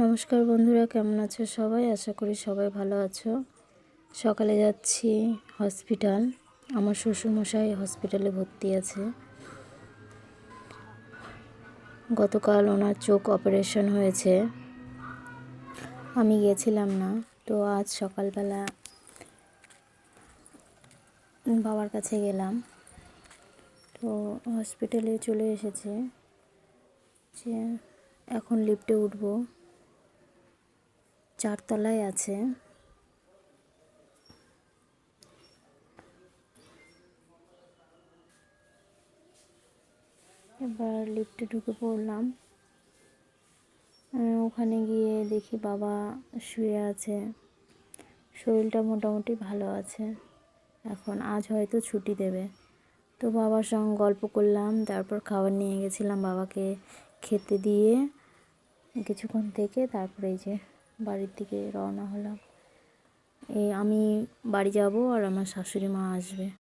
নমস্কার বন্ধুরা, কেমন আছো সবাই? আশা করি সবাই ভালো আছো। সকালে যাচ্ছি হসপিটাল। আমার শ্বশুরমশাই হসপিটালে ভর্তি আছে। গতকাল ওনার চোখ অপারেশন হয়েছে। আমি গেছিলাম না, তো আজ সকালবেলা বাবার কাছে গেলাম। তো হসপিটালে চলে এসেছে যে এখন লিফটে উঠবো, 4 তলায় আছে। এবার লিফটে ঢুকে পড়লাম। ওখানে গিয়ে দেখি বাবা শুয়ে আছে। শরীরটা মোটামুটি ভালো আছে। এখন আজ হয়তো ছুটি দেবে। তো বাবার সঙ্গে গল্প করলাম, তারপর খাবার নিয়ে গেছিলাম বাবাকে খেতে দিয়ে কিছুক্ষণ থেকে তারপরে এই যে বাড়ির দিকে রওনা হলাম। আমি বাড়ি যাব আর আমার শাশুড়ি মা আসবে।